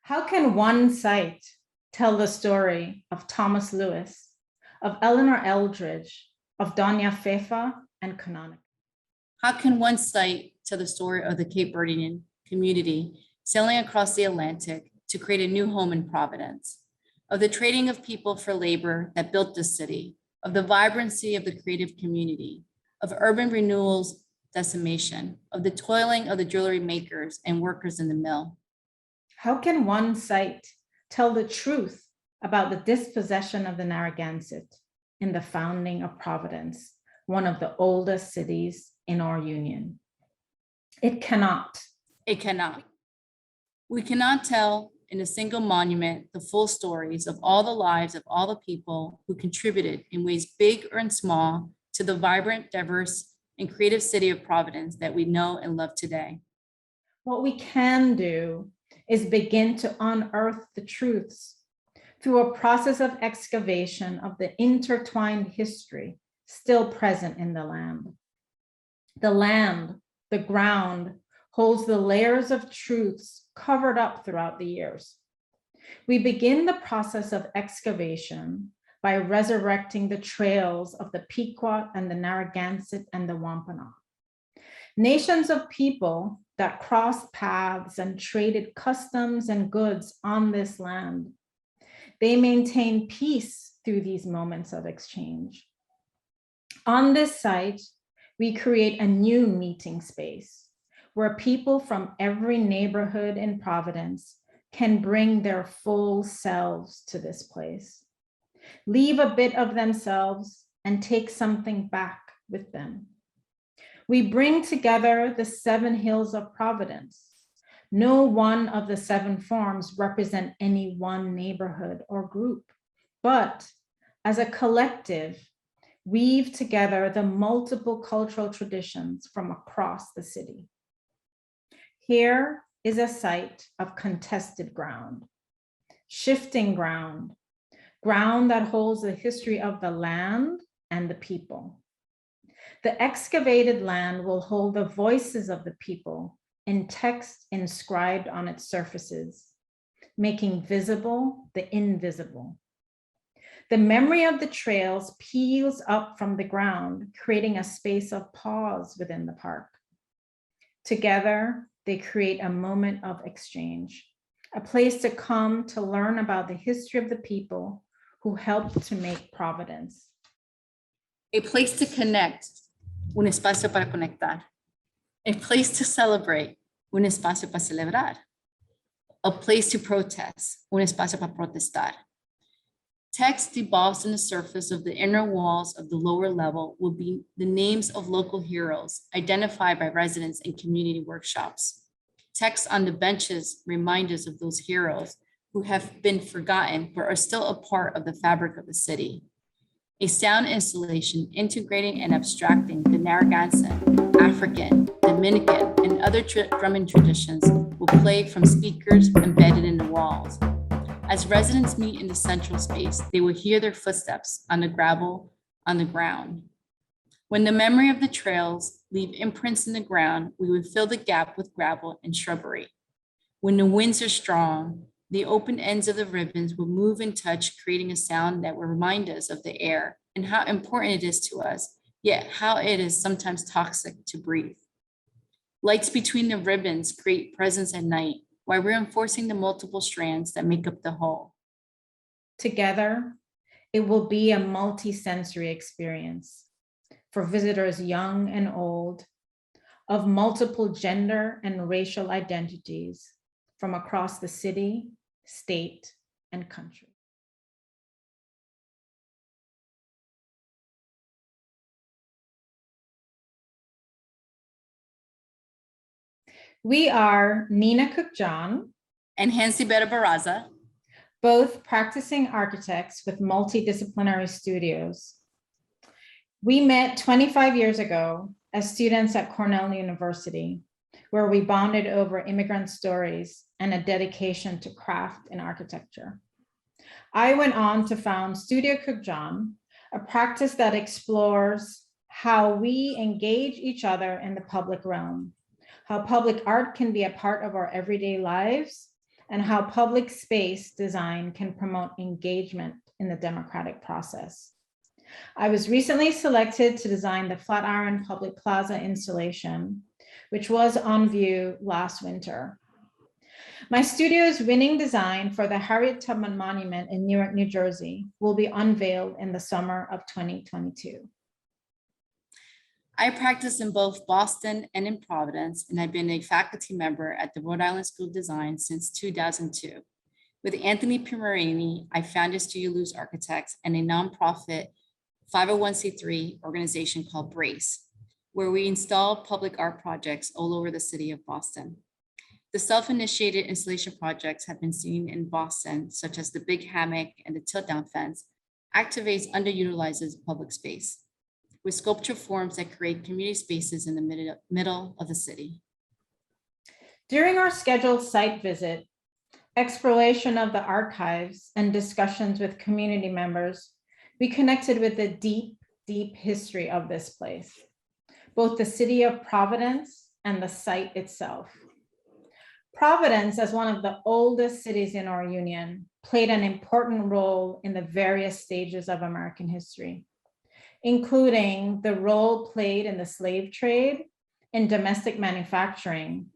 How can one site tell the story of Thomas Lewis, of Eleanor Eldridge, of Doña Fefa, and Canonic? How can one site tell the story of the Cape Verdean community sailing across the Atlantic to create a new home in Providence, of the trading of people for labor that built the city, of the vibrancy of the creative community, of urban renewal's decimation, of the toiling of the jewelry makers and workers in the mill? How can one site tell the truth about the dispossession of the Narragansett in the founding of Providence, one of the oldest cities in our union? It cannot. It cannot. We cannot tell in a single monument the full stories of all the lives of all the people who contributed in ways big or small to the vibrant, diverse, and creative city of Providence that we know and love today. What we can do is begin to unearth the truths through a process of excavation of the intertwined history still present in the land. The land, the ground, holds the layers of truths covered up throughout the years. We begin the process of excavation by resurrecting the trails of the Pequot and the Narragansett and the Wampanoag. Nations of people that crossed paths and traded customs and goods on this land. They maintain peace through these moments of exchange. On this site, we create a new meeting space where people from every neighborhood in Providence can bring their full selves to this place, leave a bit of themselves and take something back with them. We bring together the 7 hills of Providence. No one of the 7 forms represent any one neighborhood or group, but as a collective, weave together the multiple cultural traditions from across the city. Here is a site of contested ground, shifting ground, ground that holds the history of the land and the people. The excavated land will hold the voices of the people in text inscribed on its surfaces, making visible the invisible. The memory of the trails peels up from the ground, creating a space of pause within the park. Together, they create a moment of exchange, a place to come to learn about the history of the people who helped to make Providence. A place to connect, un espacio para conectar. A place to celebrate, un espacio para celebrar. A place to protest, un espacio para protestar. Text devolves in the surface of the inner walls of the lower level will be the names of local heroes identified by residents in community workshops. Text on the benches remind us of those heroes who have been forgotten but are still a part of the fabric of the city. A sound installation integrating and abstracting the Narragansett, African, Dominican, and other drumming traditions will play from speakers embedded in the walls. As residents meet in the central space, they will hear their footsteps on the gravel on the ground. When the memory of the trails leave imprints in the ground, we will fill the gap with gravel and shrubbery. When the winds are strong, the open ends of the ribbons will move and touch, creating a sound that will remind us of the air and how important it is to us, yet how it is sometimes toxic to breathe. Lights between the ribbons create presence at night, while reinforcing the multiple strands that make up the whole. Together, it will be a multi-sensory experience for visitors young and old, of multiple gender and racial identities from across the city, state, and country. We are Nina Cooke John and HANSY BARRAZA, both practicing architects with multidisciplinary studios. We met 25 years ago as students at Cornell University, where we bonded over immigrant stories and a dedication to craft and architecture. I went on to found Studio Cooke John, a practice that explores how we engage each other in the public realm, how public art can be a part of our everyday lives, and how public space design can promote engagement in the democratic process. I was recently selected to design the Flatiron Public Plaza installation, which was on view last winter. My studio's winning design for the Harriet Tubman Monument in Newark, New Jersey will be unveiled in the summer of 2022. I practice in both Boston and in Providence, and I've been a faculty member at the Rhode Island School of Design since 2002. With Anthony Pimarini, I founded Studio Luz Architects and a nonprofit 501c3 organization called BARRAZA, where we install public art projects all over the city of Boston. The self-initiated installation projects have been seen in Boston, such as the Big Hammock and the Tilt-Down Fence, activates underutilizes public space, with sculpture forms that create community spaces in the middle of the city. During our scheduled site visit, exploration of the archives and discussions with community members, we connected with the deep, deep history of this place, both the city of Providence and the site itself. Providence, as one of the oldest cities in our union, played an important role in the various stages of American history, including the role played in the slave trade, in domestic manufacturing,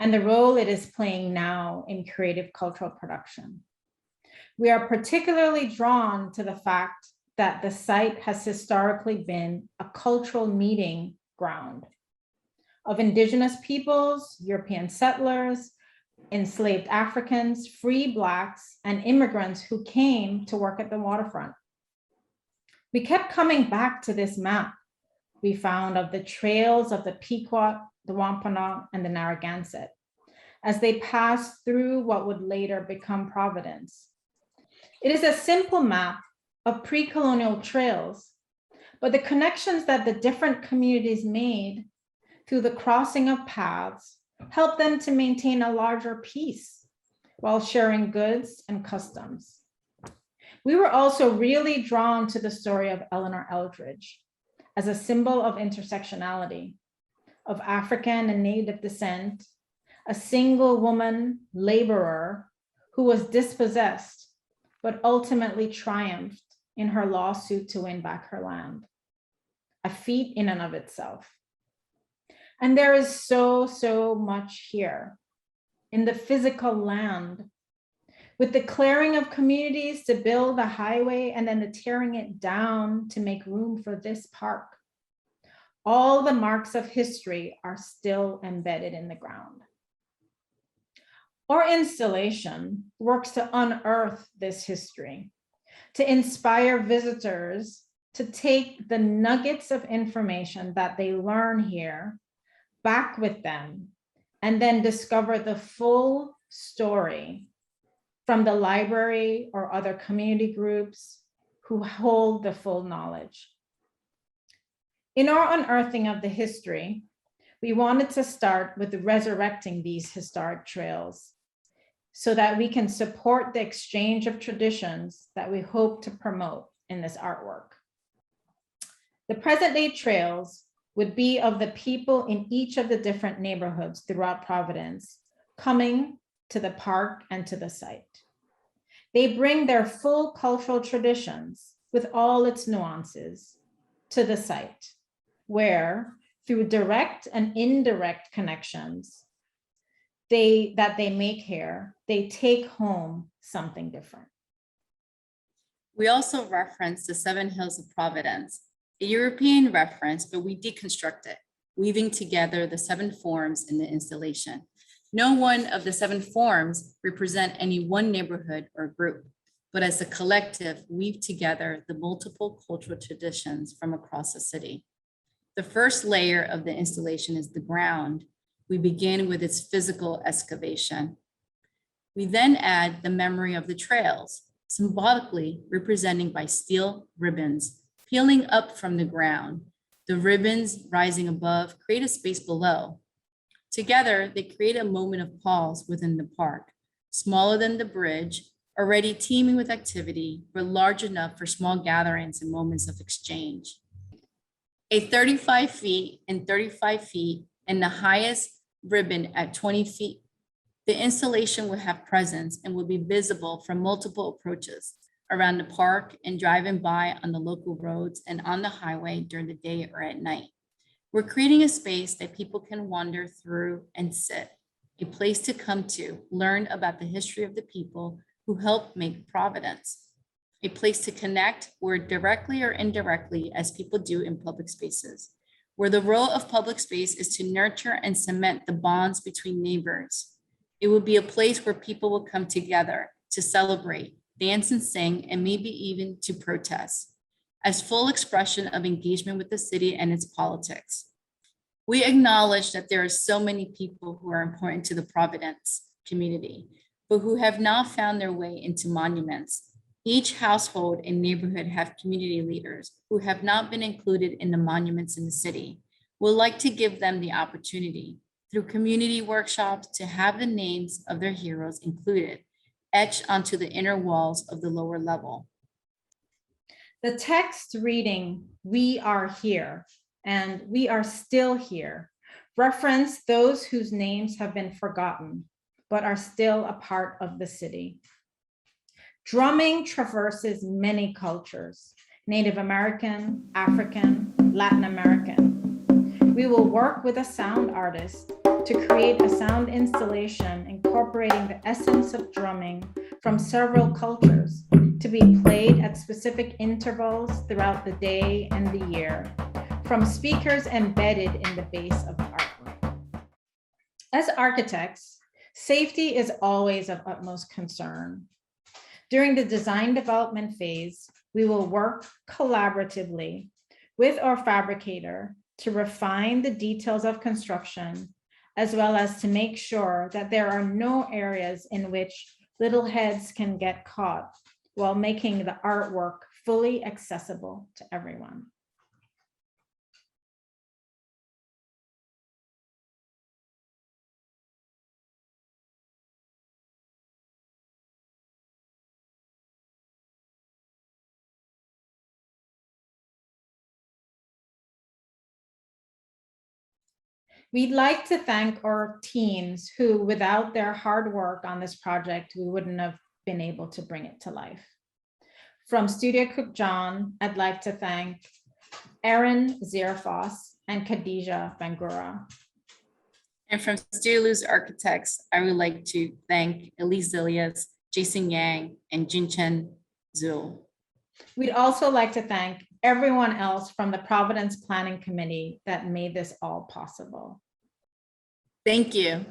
and the role it is playing now in creative cultural production. We are particularly drawn to the fact that the site has historically been a cultural meeting ground of indigenous peoples, European settlers, enslaved Africans, free Blacks, and immigrants who came to work at the waterfront. We kept coming back to this map we found of the trails of the Pequot, the Wampanoag, and the Narragansett as they passed through what would later become Providence. It is a simple map of pre-colonial trails, but the connections that the different communities made through the crossing of paths helped them to maintain a larger peace while sharing goods and customs. We were also really drawn to the story of Eleanor Eldridge as a symbol of intersectionality, of African and Native descent, a single woman laborer who was dispossessed, but ultimately triumphed in her lawsuit to win back her land, a feat in and of itself. And there is so much here in the physical land, with the clearing of communities to build a highway and then the tearing it down to make room for this park. All the marks of history are still embedded in the ground. Our installation works to unearth this history, to inspire visitors to take the nuggets of information that they learn here back with them, and then discover the full story from the library or other community groups who hold the full knowledge. In our unearthing of the history, we wanted to start with resurrecting these historic trails so that we can support the exchange of traditions that we hope to promote in this artwork. The present day trails would be of the people in each of the different neighborhoods throughout Providence coming to the park and to the site. They bring their full cultural traditions with all its nuances to the site, where through direct and indirect connections that they make here, they take home something different. We also reference the 7 Hills of Providence, a European reference, but we deconstruct it, weaving together the 7 forms in the installation. No one of the 7 forms represent any one neighborhood or group, but as a collective, weave together the multiple cultural traditions from across the city. The first layer of the installation is the ground. We begin with its physical excavation. We then add the memory of the trails, symbolically representing by steel ribbons, peeling up from the ground. The ribbons rising above create a space below. Together, they create a moment of pause within the park, smaller than the bridge, already teeming with activity, but large enough for small gatherings and moments of exchange. A 35 feet and 35 feet and the highest ribbon at 20 feet The installation will have presence and will be visible from multiple approaches around the park and driving by on the local roads and on the highway during the day or at night. We're creating a space that people can wander through and sit, a place to come to learn about the history of the people who helped make Providence, a place to connect where directly or indirectly as people do in public spaces, where the role of public space is to nurture and cement the bonds between neighbors. It will be a place where people will come together to celebrate, dance and sing, and maybe even to protest, as full expression of engagement with the city and its politics. We acknowledge that there are so many people who are important to the Providence community, but who have not found their way into monuments. Each household and neighborhood have community leaders who have not been included in the monuments in the city. We'd like to give them the opportunity through community workshops to have the names of their heroes included, etched onto the inner walls of the lower level. The text reading, "We are here" and "We are still here" reference those whose names have been forgotten, but are still a part of the city. Drumming traverses many cultures: Native American, African, Latin American. We will work with a sound artist to create a sound installation incorporating the essence of drumming from several cultures to be played at specific intervals throughout the day and the year, from speakers embedded in the base of the artwork. As architects, safety is always of utmost concern. During the design development phase, we will work collaboratively with our fabricator to refine the details of construction, as well as to make sure that there are no areas in which little heads can get caught while making the artwork fully accessible to everyone. We'd like to thank our teams who, without their hard work on this project, we wouldn't have been able to bring it to life. From Studio Cooke John, I'd like to thank Erin Zierfoss and Khadija Bangura. And from Studio Luz Architects, I would like to thank Elise Zilias, Jason Yang, and Jinchen Zhu. We'd also like to thank everyone else from the Providence Planning Committee that made this all possible. Thank you.